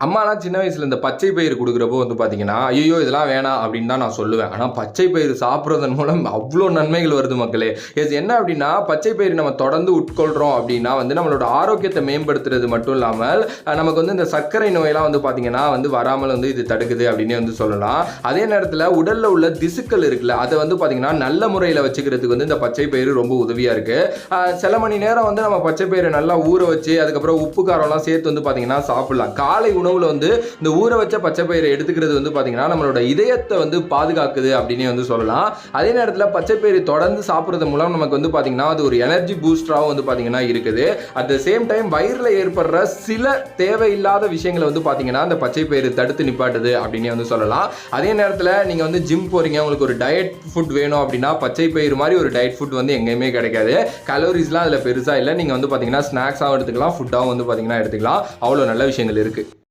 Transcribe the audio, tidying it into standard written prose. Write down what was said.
அம்மாலாம் சின்ன வயசுல இந்த பச்சை பயிறு குடுக்குறப்போ வந்து பார்த்தீங்கன்னா, "ஐயய்யோ! இதெல்லாம் வேணாம்" அப்படின்னு தான் நான் சொல்லுவேன். ஆனா பச்சை பயிறு சாப்பிடுறதன் மூலம் அவ்ளோ நன்மைகள் வருது மக்களே. என்ன அப்படின்னா, பச்சை பயிறு நம்ம தொடர்ந்து உட்கொள்றோம் அப்படின்னா வந்து நம்மளோட ஆரோக்கியத்த மேம்படுத்துறது மட்டும் இல்லாமல், நமக்கு வந்து இந்த சர்க்கரை நோயெல்லாம் வந்து பார்த்தீங்கன்னா வந்து வராமல் வந்து இது தடுக்குது அப்படின்னே வந்து சொல்லலாம். அதே நேரத்தில உடல்ல உள்ள திசுக்கள் இருக்குல்ல, அத வந்து பார்த்தீங்கன்னா நல்ல முறையில வச்சுக்கிறதுக்கு வந்து இந்த பச்சை பயிறு ரொம்ப உதவியா இருக்கு. சில மணி நேரம் வந்து நம்ம பச்சை பயிர நல்லா ஊற வச்சு, அதுக்கப்புறம் உப்பு, காரம்லாம் சேர்த்து வந்து பார்த்தீங்கன்னா சாப்பிடலாம். காலை உணவுல வந்து இந்த ஊற வச்ச பச்சை பயிரை எடுத்துக்கிறது வந்து பாத்தீங்கன்னா நம்மளோட இதயத்தை வந்து பாதுகாக்குது அப்படின்னு வந்து சொல்லலாம். அதே நேரத்தில் பச்சை பயிரை தொடர்ந்து சாப்பிடுறது மூலம் நமக்கு வந்து பாத்தீங்கன்னா அது ஒரு எனர்ஜி பூஸ்டராகவும் வந்து பாத்தீங்கன்னா இருக்குது. அட் த சேம் டைம் வயிறுல ஏற்படுற சில தேவையில்லாத விஷயங்களை வந்து பாத்தீங்கன்னா அந்த பச்சை பயிறு தடுத்து நிப்பாட்டுது அப்படின்னு வந்து சொல்லலாம். அதே நேரத்தில் நீங்க வந்து ஜிம் போறீங்க, உங்களுக்கு ஒரு டயட் ஃபுட் வேணும் அப்படின்னா பச்சை பயிறு மாதிரி ஒரு டயட் ஃபுட் வந்து எங்கேயுமே கிடைக்காது. கலோரிஸ்லாம் அதில் பெருசா இல்லை. நீங்க வந்து பாத்தீங்கன்னா ஸ்நாக்ஸாகவும் எடுத்துக்கலாம், ஃபுட்டாகவும் வந்து பாத்தீங்கன்னா எடுத்துக்கலாம். அவ்வளோ நல்ல விஷயங்கள் இருக்கு.